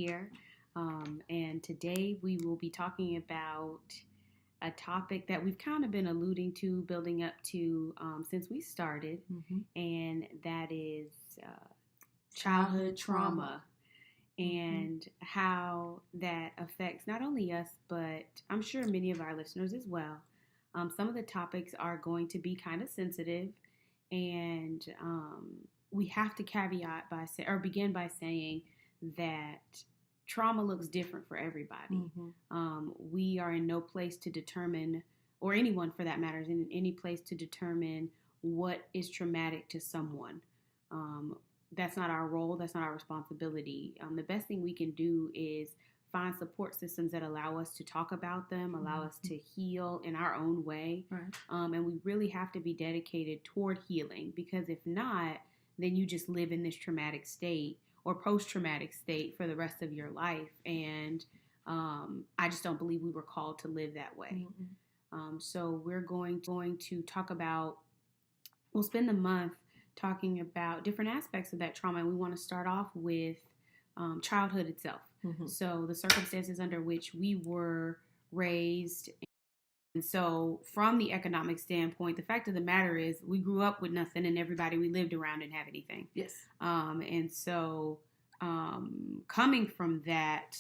here. And today we will be talking about a topic that we've kind of been alluding to, building up to since we started, and that is childhood trauma and how that affects not only us, but I'm sure many of our listeners as well. Some of the topics are going to be kind of sensitive, and we have to caveat begin by saying that trauma looks different for everybody. We are in no place to determine, or anyone for that matter, is in any place to determine what is traumatic to someone. That's not our role. That's not our responsibility. The best thing we can do is find support systems that allow us to talk about them, allow us to heal in our own way. Right. And we really have to be dedicated toward healing, because if not, then you just live in this traumatic state or post-traumatic state for the rest of your life. And I just don't believe we were called to live that way. So we're going to talk about, we'll spend the month talking about different aspects of that trauma. And we want to start off with childhood itself. So the circumstances under which we were raised. And so from the economic standpoint, the fact of the matter is we grew up with nothing, and everybody we lived around didn't have anything. Yes. And so coming from that,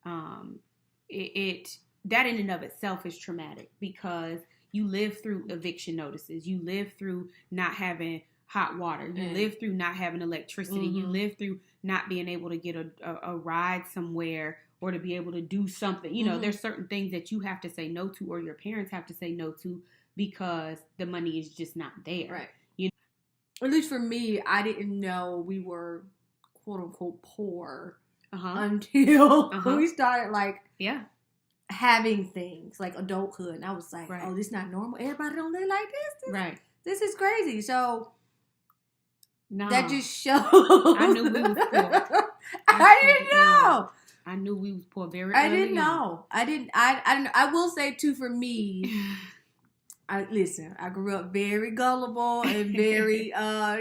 that in and of itself is traumatic, because you live through eviction notices. You live through not having hot water. You live through not having electricity. You live through not being able to get a ride somewhere, or to be able to do something. You know, there's certain things that you have to say no to, or your parents have to say no to, because the money is just not there. Right. You know? At least for me, I didn't know we were quote unquote poor until we started having things like adulthood. And I was like, oh, this is not normal. Everybody don't live like this. This is crazy. So that just shows. I knew we was poor. I didn't know. I knew we was poor very early. I didn't know. I will say too, for me, I grew up very gullible and very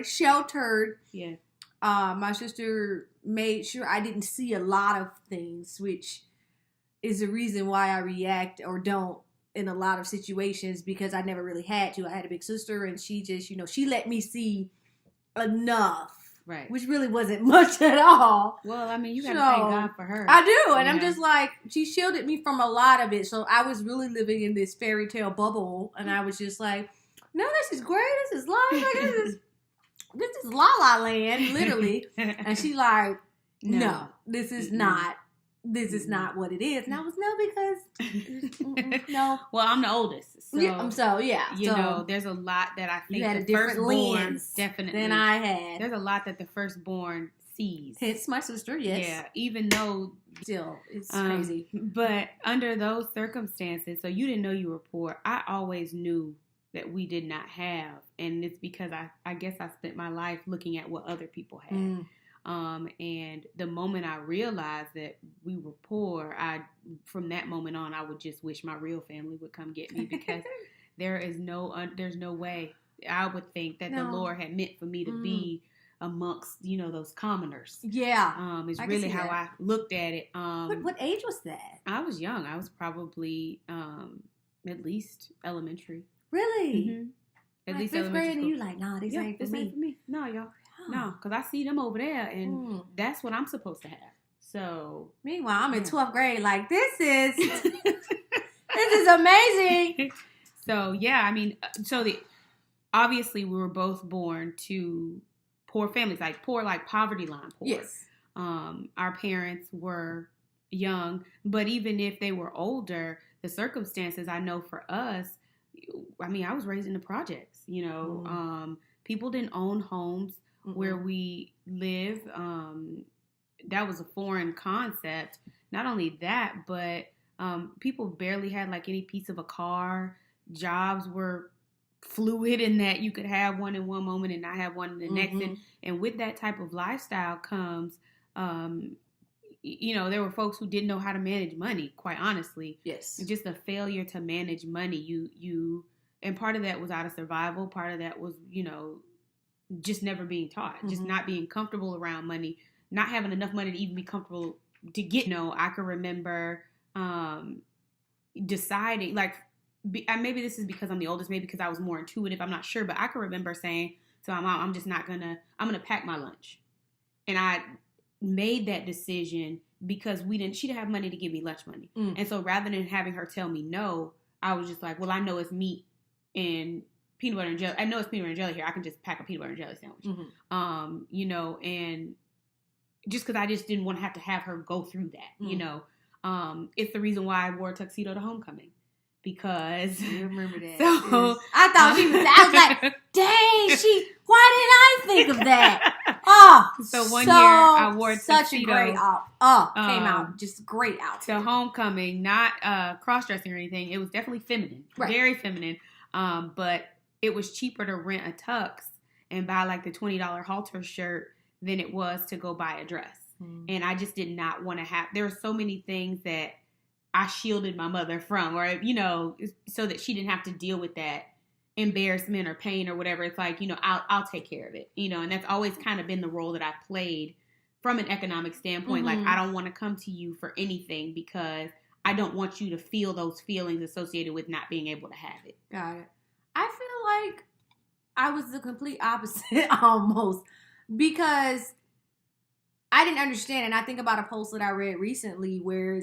sheltered. Yeah. My sister made sure I didn't see a lot of things, which is the reason why I react or don't in a lot of situations, because I never really had to. I had a big sister, and she just, she let me see enough. Right. Which really wasn't much at all. Well, I mean, you gotta thank God for her. I do. And I'm just like, she shielded me from a lot of it. So I was really living in this fairy tale bubble. And I was just like, no, this is great. This is love. This is La La Land, literally. And she like, no, this is not. This is not what it is. And I was, because no. Well, I'm the oldest. So, you know, there's a lot that I think you had the a different lens definitely than I had. There's a lot that the firstborn sees. Hence my sister, yes. Yeah, even though still it's crazy. But under those circumstances, so you didn't know you were poor. I always knew that we did not have, and it's because I guess I spent my life looking at what other people had. And the moment I realized that we were poor, from that moment on, I would just wish my real family would come get me, because there's no way I would think that the Lord had meant for me to be amongst, those commoners. Yeah. Is really how I looked at it. What age was that? I was young. I was probably, at least elementary. Really? At least fifth grade, school. and you like, nah, this ain't for me. No, y'all. No, because I see them over there, and that's what I'm supposed to have. So meanwhile, I'm in 12th grade. Like, this is amazing. So yeah, I mean, obviously we were both born to poor families, like poverty line poor. Yes. Our parents were young, but even if they were older, the circumstances, I know for us, I mean, I was raised in the projects. People didn't own homes where we live. That was a foreign concept. Not only that, but people barely had like any piece of a car. Jobs were fluid in that you could have one in one moment and not have one in the next. And with that type of lifestyle comes, there were folks who didn't know how to manage money, quite honestly. Yes. Just a failure to manage money. And part of that was out of survival. Part of that was, just never being taught, just not being comfortable around money, not having enough money to even be comfortable to get, I can remember deciding, like, maybe this is because I'm the oldest, maybe because I was more intuitive, I'm not sure, but I can remember saying to my mom, I'm going to pack my lunch. And I made that decision because she didn't have money to give me lunch money. And so rather than having her tell me no, I was just like, well, I know it's meat and peanut butter and jelly. I know it's peanut butter and jelly here. I can just pack a peanut butter and jelly sandwich. And just because I just didn't want to have her go through that, it's the reason why I wore a tuxedo to homecoming. Because you remember that. So I thought I was like, dang, why didn't I think of that? Oh, so one year I wore a such tuxedo. A great came out just great outfit. To homecoming, not cross-dressing or anything. It was definitely feminine, very feminine. But it was cheaper to rent a tux and buy like the $20 halter shirt than it was to go buy a dress. And I just did not want to have. There were so many things that I shielded my mother from, or, so that she didn't have to deal with that embarrassment or pain or whatever. It's like, I'll take care of it, and that's always kind of been the role that I've played from an economic standpoint. Like, I don't want to come to you for anything because I don't want you to feel those feelings associated with not being able to have it. Got it. I feel like I was the complete opposite almost, because I didn't understand. And I think about a post that I read recently where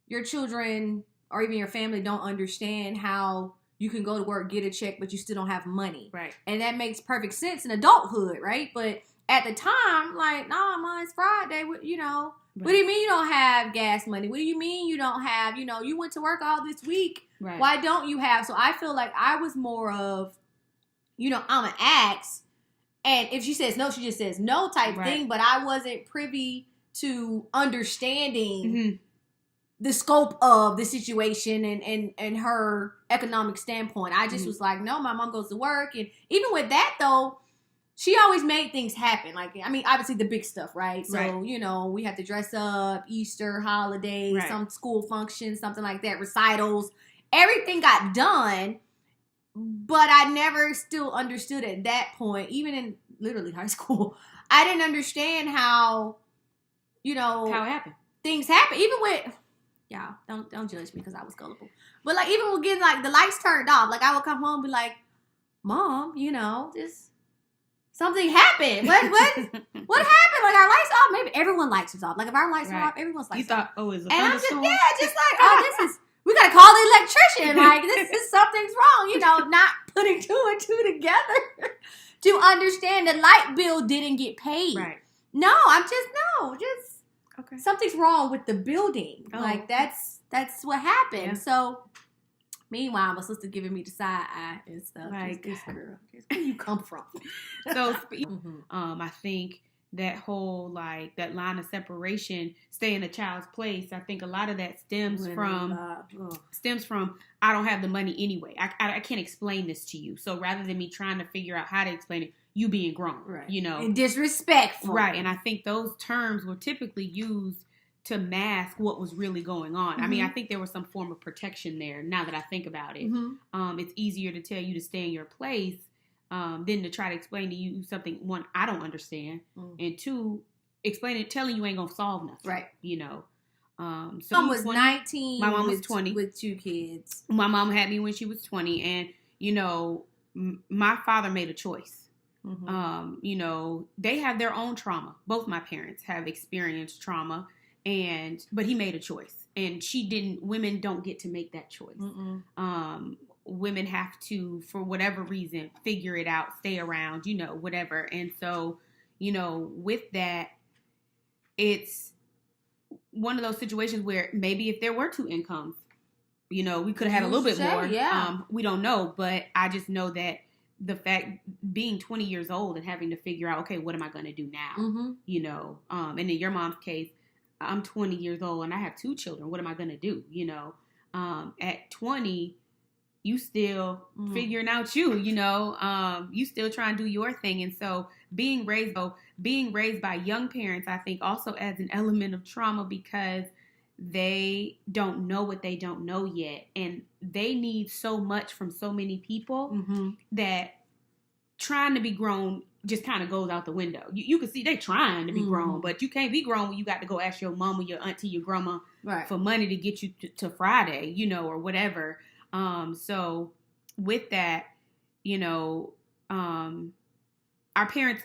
your children or even your family don't understand how you can go to work, get a check, but you still don't have money. Right. And that makes perfect sense in adulthood, right? But at the time, like, nah, Ma, it's Friday. What do you mean you don't have gas money? What do you mean you don't have, you went to work all this week. Right. Why don't you have? So I feel like I was more of, I'm an ask. And if she says no, she just says no type thing. But I wasn't privy to understanding the scope of the situation and her economic standpoint. I just was like, no, my mom goes to work. And even with that, though, she always made things happen. Like, I mean, obviously the big stuff, right? So, we have to dress up, Easter, holidays, some school functions, something like that, recitals. Everything got done, but I never still understood at that point, even in literally high school, I didn't understand how, how it happened. Things happen. Even with... Yeah, don't judge me because I was gullible. But like, even with getting like the lights turned off, like I would come home and be like, Mom, just something happened. What happened? Like our lights off. Maybe everyone lights is off. Like if our lights are off, everyone's lights off. You thought, oh, is a and thunderstorm? I'm just like, we gotta call the electrician. Like this something's wrong. Not putting two and two together to understand the light bill didn't get paid. Right. No, okay. Something's wrong with the building. Oh. Like that's what happened. Yeah. So meanwhile, my sister giving me the side eye and stuff. Like, this girl, where you come from? So, I think that whole like that line of separation, stay in a child's place. I think a lot of that stems from I don't have the money anyway. I can't explain this to you. So rather than me trying to figure out how to explain it, you being grown, right? And disrespectful, right? And I think those terms were typically used to mask what was really going on. I mean, I think there was some form of protection there. Now that I think about it, it's easier to tell you to stay in your place than to try to explain to you something, one, I don't understand, and two, telling you ain't gonna solve nothing, right? So mom was 19. My mom was 20 with 2 kids. My mom had me when she was 20, and my father made a choice. They have their own trauma. Both my parents have experienced trauma, but he made a choice, and women don't get to make that choice. Women have to, for whatever reason, figure it out, stay around, whatever. And so, with that, it's one of those situations where maybe if there were 2 incomes, we could have had a little bit more. Yeah. We don't know, but I just know that the fact being 20 years old and having to figure out, okay, what am I going to do now? And in your mom's case, I'm 20 years old and I have 2 children. What am I going to do? At 20, you still figuring out you still trying to do your thing. And so being raised by young parents, I think also adds an element of trauma because they don't know what they don't know yet. And they need so much from so many people that trying to be grown just kind of goes out the window. You can see they trying to be grown, but you can't be grown when you got to go ask your mama, your auntie, your grandma for money to get you to Friday, you know, or whatever. So with that, you know, our parents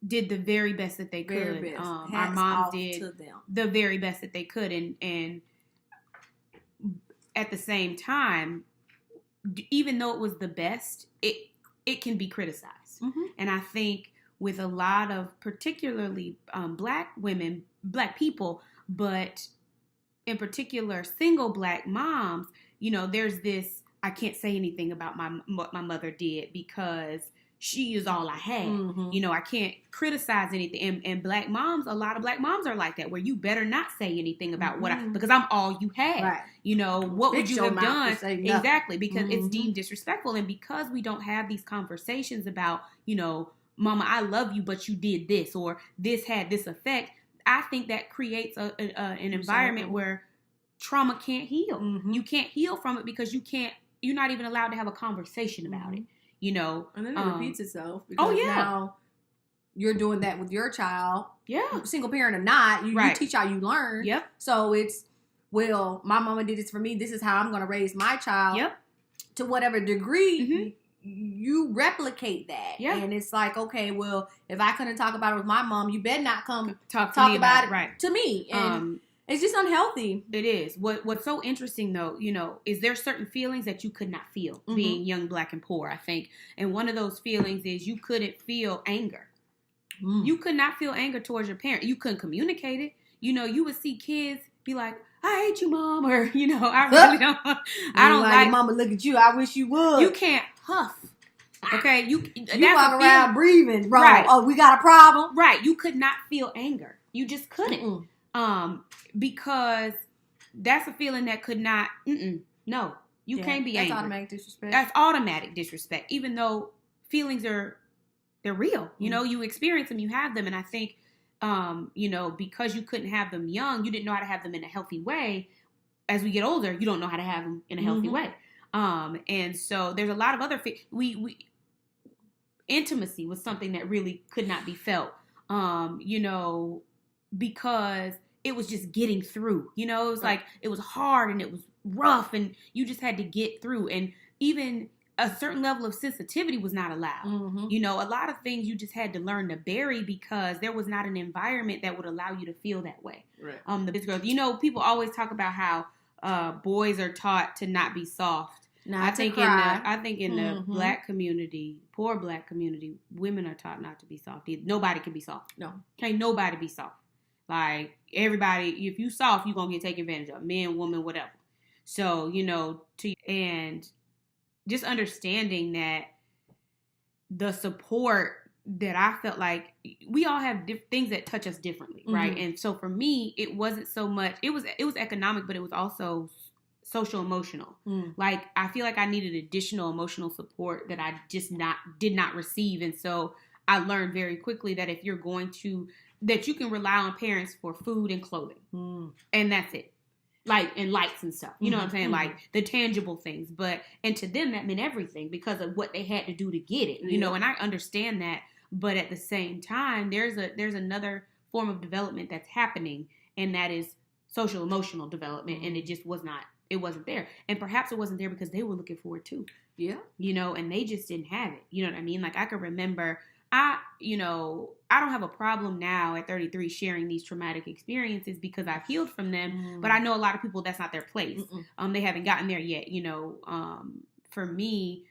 did the very best that they could. Our moms did the very best that they could. And at the same time, even though it was the best, it can be criticized. And I think with a lot of particularly Black women, Black people, but in particular single Black moms, you know, there's this, I can't say anything about what my mother did because she is all I had. You know, I can't criticize anything. And Black moms, a lot of Black moms are like that, where you better not say anything about because I'm all you had. Right. You know, what would you have done? Exactly, because it's deemed disrespectful. And because we don't have these conversations about, you know, Mama, I love you, but you did this, or this had this effect, I think that creates an environment where trauma can't heal. You can't heal from it because you're not even allowed to have a conversation about it. You know, and then it repeats itself. Because now you're doing that with your child. Yeah, single parent or not, you teach how you learn. Yep. So it's, well, my mama did this for me. This is how I'm going to raise my child. Yep. To whatever degree you replicate that. Yeah. And it's like, okay, well, if I couldn't talk about it with my mom, you better not come talk about it to me. And it's just unhealthy. It is. What's so interesting, though, you know, is there certain feelings that you could not feel being young, Black, and poor, I think. And one of those feelings is you couldn't feel anger. You could not feel anger towards your parent. You couldn't communicate it. You know, you would see kids be like, I hate you, Mom, or, you know, I really don't. I don't like Mama, look at you. I wish you would. You can't huff. Okay? You walk around breathing, bro. Right. Oh, we got a problem? Right. You could not feel anger. You just couldn't. Because that's a feeling that could not, no, you can't be angry. That's automatic disrespect. That's automatic disrespect, even though feelings they're real. You know, you experience them, you have them. And I think, you know, because you couldn't have them young, you didn't know how to have them in a healthy way. As we get older, you don't know how to have them in a healthy way. And so there's a lot of other, intimacy was something that really could not be felt, you know, because it was just getting through, you know, it was like, it was hard and it was rough and you just had to get through. And even a certain level of sensitivity was not allowed. You know, a lot of things you just had to learn to bury because there was not an environment that would allow you to feel that way. Right. The big girl, you know, people always talk about how boys are taught to not be soft. I think in the Black community, poor Black community, women are taught not to be soft. Nobody can be soft. No. Can't nobody be soft. Like, everybody, if you soft, you're going to get taken advantage of. Man, woman, whatever. So, you know, and just understanding that the support that I felt like, we all have things that touch us differently, right? And so for me, it wasn't so much, it was economic, but it was also social emotional. Like, I feel like I needed additional emotional support that I just did not receive. And so I learned very quickly that if you're going to, that you can rely on parents for food and clothing. And that's it. Like, and lights and stuff. You know what I'm saying? Like, the tangible things. And to them, that meant everything because of what they had to do to get it. You know, and I understand that. But at the same time, there's another form of development that's happening. And that is social emotional development. And it just wasn't there. And perhaps it wasn't there because they were looking for it too. Yeah. You know, and they just didn't have it. You know what I mean? Like, I can remember, I don't have a problem now at 33 sharing these traumatic experiences because I've healed from them. But I know a lot of people, that's not their place. They haven't gotten there yet. You know, for me,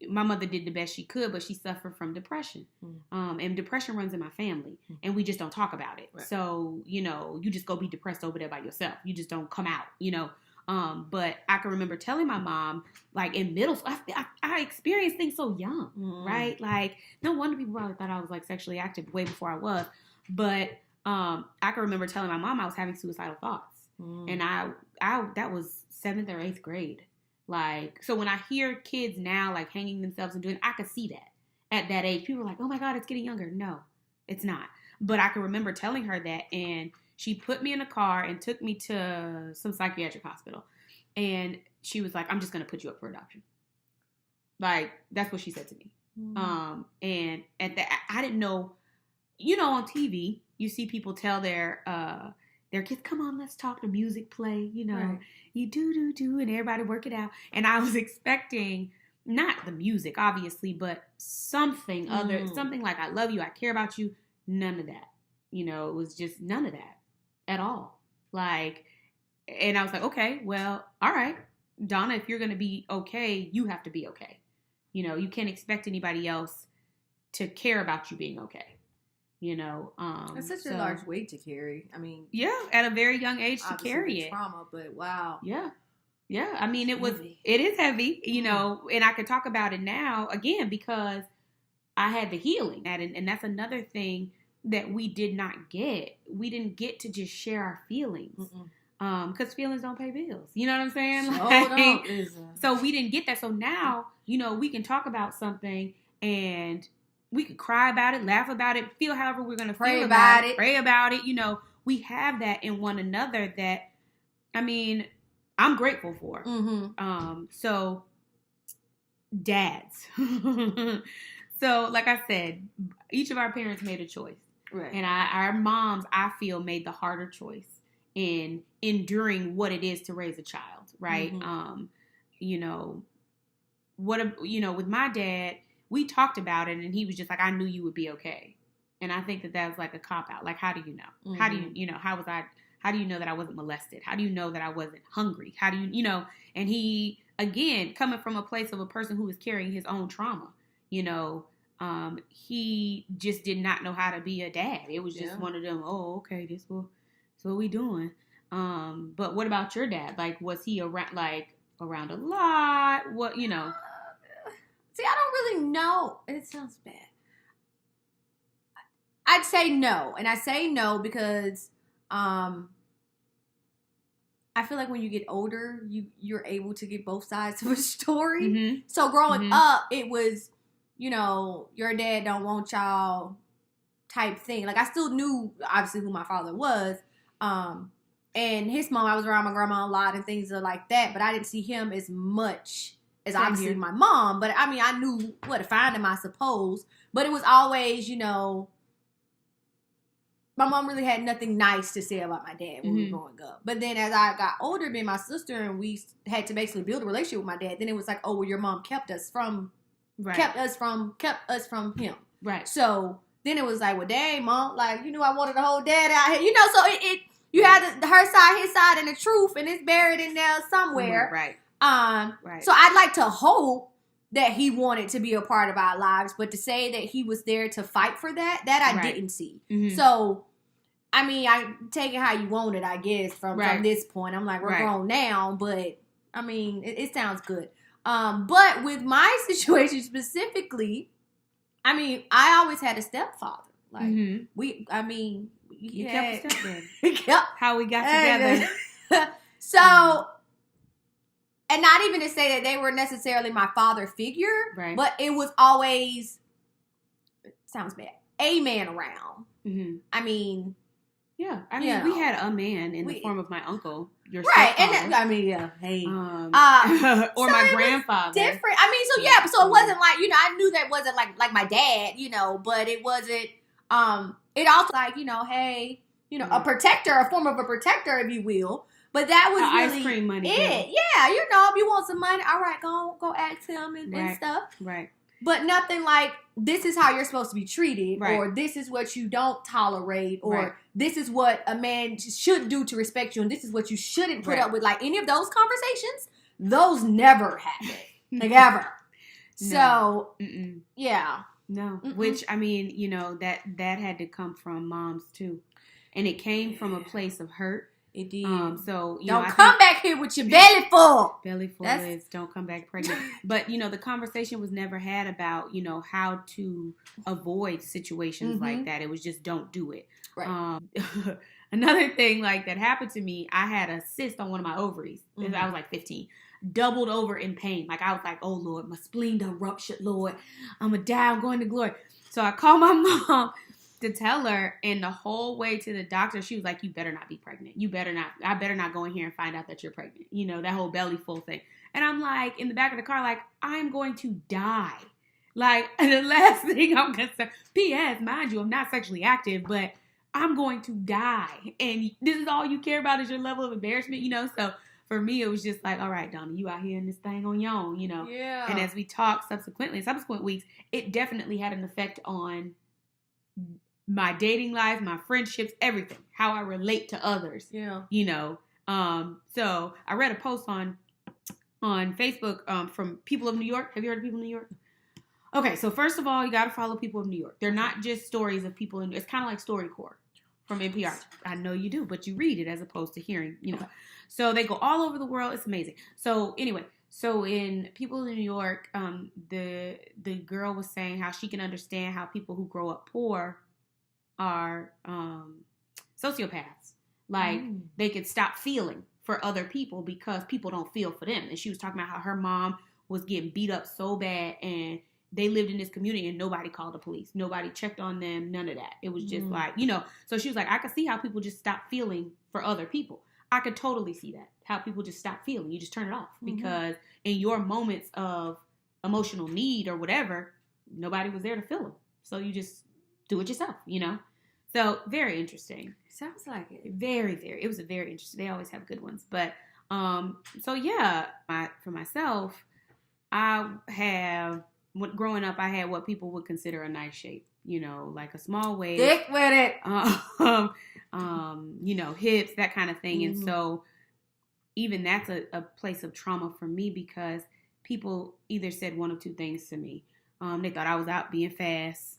my mother did the best she could, but she suffered from depression. And depression runs in my family and we just don't talk about it. Right. So, you know, you just go be depressed over there by yourself. You just don't come out, you know. But I can remember telling my mom, like, in middle school, I experienced things so young, right? Like, no wonder people probably thought I was, like, sexually active way before I was. But I can remember telling my mom I was having suicidal thoughts. And I that was 7th or 8th grade. Like, so when I hear kids now, like, hanging themselves and doing, I could see that at that age. People are like, oh, my God, it's getting younger. No, it's not. But I can remember telling her that, and she put me in a car and took me to some psychiatric hospital. And she was like, I'm just going to put you up for adoption. Like, that's what she said to me. And at that, I didn't know, you know, on TV, you see people tell their kids, come on, let's talk, the music play, you know, right. You do, and everybody work it out. And I was expecting not the music, obviously, but something other, something like, I love you, I care about you. None of that. You know, it was just none of that at all. Like, and I was like, okay, well, all right, Donna, if you're going to be okay, you have to be okay. You know, you can't expect anybody else to care about you being okay. You know, it's such a large weight to carry. I mean, yeah, at a very young age to carry it. Trauma, but wow. Yeah. I mean, it is heavy, you know, and I could talk about it now again because I had the healing, and that's another thing that we did not get. We didn't get to just share our feelings. Because feelings don't pay bills. You know what I'm saying? So we didn't get that. So now, you know, we can talk about something and we can cry about it, laugh about it, feel however we're going to feel about it, pray about it. You know, we have that in one another that, I mean, I'm grateful for. So dads. So like I said, each of our parents made a choice. Right. And our moms, I feel, made the harder choice in enduring what it is to raise a child, right? You know, with my dad, we talked about it and he was just like, I knew you would be okay. And I think that was like a cop out. Like, how do you know? How do you know, how do you know that I wasn't molested? How do you know that I wasn't hungry? How do you know? And he, again, coming from a place of a person who was carrying his own trauma, you know, he just did not know how to be a dad. It was just one of them, oh, okay, this what we doing. But what about your dad? Like, was he around a lot? What, you know? See, I don't really know. It sounds bad. I'd say no. And I say no because I feel like when you get older, you're able to get both sides of a story. So growing up, it was, you know, your dad don't want y'all type thing. Like, I still knew, obviously, who my father was. And his mom, I was around my grandma a lot and things like that, but I didn't see him as much as obviously my mom. But I mean, I knew where to find him, I suppose. But it was always, you know, my mom really had nothing nice to say about my dad when we were growing up. But then as I got older, me and my sister, and we had to basically build a relationship with my dad, then it was like, oh, well, your mom kept us from him. Right. So then it was like, well, dang, mom, like, you knew I wanted to hold dad out here. You know, so it you had her side, his side, and the truth, and it's buried in there somewhere. Right. Right. So I'd like to hope that he wanted to be a part of our lives, but to say that he was there to fight for that I didn't see. So, I mean, I take it how you want it, I guess, from this point. I'm like, we're grown now, but, I mean, it sounds good. But with my situation specifically, I mean, I always had a stepfather. Like, you kept a stepdad. How we got together. So, and not even to say that they were necessarily my father figure, but it was always, sounds bad, a man around. I mean, we had a man in the form of my uncle, your right, stepfather. And I mean, hey, or so my grandfather. Different. I mean, so so it wasn't like, you know, I knew that wasn't like my dad, you know, but it wasn't. It also like, you know, hey, you know, a protector, a form of a protector, if you will. But that was really ice cream money. Yeah, you know, if you want some money, all right, go ask him and stuff. Right. But nothing like, this is how you're supposed to be treated, or this is what you don't tolerate, or this is what a man should do to respect you, and this is what you shouldn't put up with. Like, any of those conversations, those never happen. Like, ever. So, yeah. No. Which, I mean, you know, that had to come from moms, too. And it came from a place of hurt. It did. So, don't come back here with your belly full. Belly full is don't come back pregnant. But, you know, the conversation was never had about, you know, how to avoid situations like that. It was just don't do it. Right. Another thing like that happened to me, I had a cyst on one of my ovaries. I was like 15. Doubled over in pain. Like, I was like, oh, Lord, my spleen done ruptured, Lord. I'm going to die. I'm going to glory. So I called my mom to tell her, and the whole way to the doctor, she was like, you better not be pregnant. I better not go in here and find out that you're pregnant. You know, that whole belly full thing. And I'm like, in the back of the car, like, I'm going to die. Like, the last thing I'm concerned. P.S. Mind you, I'm not sexually active, but I'm going to die. And this is all you care about is your level of embarrassment, So for me, it was just like, all right, Donna, you out here in this thing on your own, Yeah. And as we talked subsequent weeks, it definitely had an effect on my dating life, my friendships, everything, how I relate to others. Yeah. So I read a post on Facebook from People of New York. Have you heard of People of New York? Okay, so first of all, you got to follow People of New York. They're not just stories of people in. It's kind of like StoryCorps from NPR. I know you do, but you read it as opposed to hearing. So they go all over the world. It's amazing. So anyway, in People in New York, the girl was saying how she can understand how people who grow up poor are sociopaths. Like they could stop feeling for other people because people don't feel for them. And she was talking about how her mom was getting beat up so bad, and they lived in this community and nobody called the police. Nobody checked on them. None of that. It was just like, so she was like, I could see how people just stop feeling for other people. I could totally see that. How people just stop feeling. You just turn it off because in your moments of emotional need or whatever, nobody was there to feel them. So you just do it yourself, So very interesting. Sounds like it. Very, very. It was a very interesting. They always have good ones. But so yeah, for myself, growing up, I had what people would consider a nice shape, like a small waist. Thick with it. Hips, that kind of thing. And so even that's a place of trauma for me because people either said one of two things to me. They thought I was out being fast.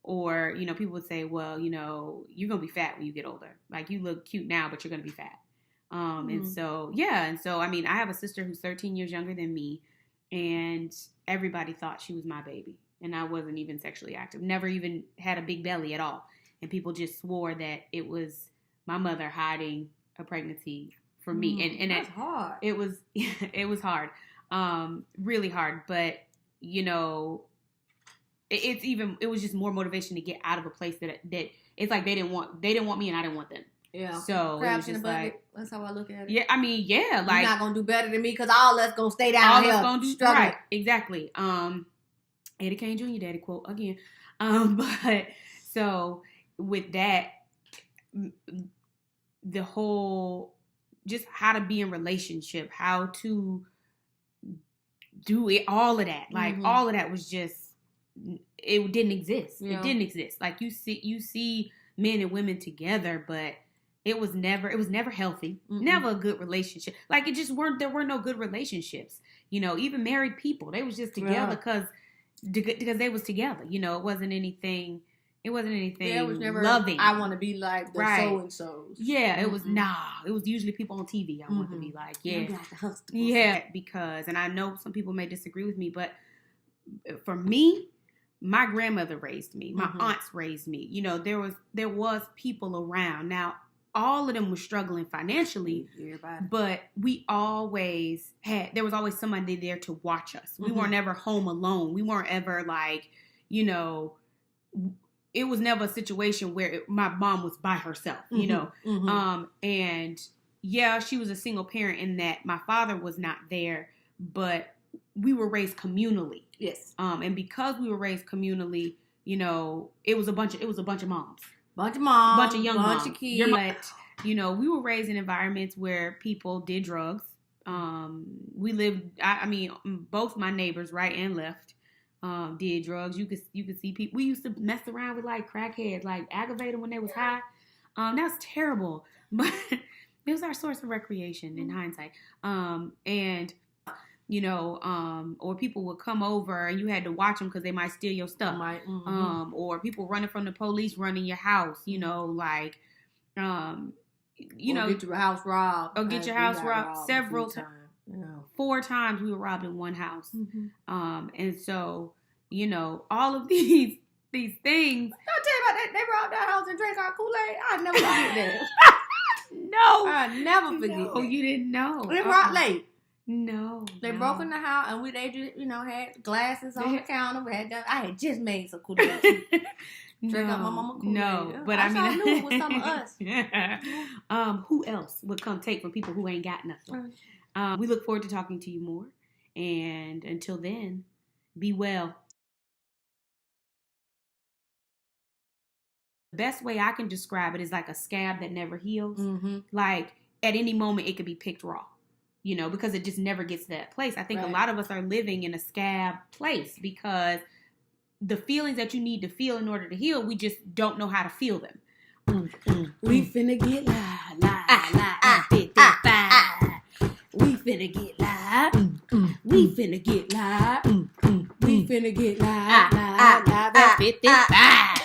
Or, people would say, well, you're going to be fat when you get older. Like, you look cute now, but you're going to be fat. And so, I mean, I have a sister who's 13 years younger than me, and everybody thought she was my baby. And I wasn't even sexually active. Never even had a big belly at all. And people just swore that it was my mother hiding a pregnancy from me. And that's hard. It was hard. Really hard. But, it was just more motivation to get out of a place that it's like they didn't want me and I didn't want them. Yeah. So crabs it was just in the bucket. like, That's how I look at it. Yeah, I mean, yeah, like you're not gonna do better than me because all us gonna stay down here. Right, exactly. Eddie Kane Jr. daddy quote again. But so with that, the whole just how to be in relationship, how to do it, all of that, like all of that was just it didn't exist. Yeah. It didn't exist. Like you see men and women together, but it was never healthy. Never a good relationship. Like there were no good relationships. Even married people, they was just together because they was together. It wasn't anything. It wasn't anything. Yeah, it was never loving. I want to be like the so and so's. Yeah, it was It was usually people on TV. I want to be like, because, and I know some people may disagree with me, but for me, my grandmother raised me. My aunts raised me. There was people around. Now, all of them were struggling financially, but there was always somebody there to watch us. We weren't ever home alone. We weren't ever like, it was never a situation where my mom was by herself, and yeah, she was a single parent in that my father was not there, but we were raised communally. Yes. And because we were raised communally, it was a bunch of moms. Bunch of moms. Bunch of young moms. Bunch of kids. But, we were raised in environments where people did drugs. We lived, both my neighbors, right and left, did drugs. You could see people. We used to mess around with like crackheads, like aggravate them when they was high. That was terrible. But it was our source of recreation in hindsight. Or people would come over and you had to watch them because they might steal your stuff. Or people running from the police running your house, get your house robbed. Or get your house robbed several times. 4 times we were robbed in one house. And so, all of these things. I'll tell you about that. They robbed our house and drank our Kool-Aid. I'll never forget that. No. I'll never forget that. Oh, you didn't know. They robbed late. No. They broke in the house and they just, had glasses on the counter. I had just made some Kool-Aid. Drink up my mama Kool-Aid. No, but I knew it was some of us. Who else would come take from people who ain't got nothing? We look forward to talking to you more. And until then, Be well. The best way I can describe it is like a scab that never heals. Mm-hmm. Like at any moment it could be picked raw, because it just never gets to that place. I think a lot of us are living in a scab place because the feelings that you need to feel in order to heal, we just don't know how to feel them. We finna get live, 55. We finna get live. We finna get live. We finna get live, at 55.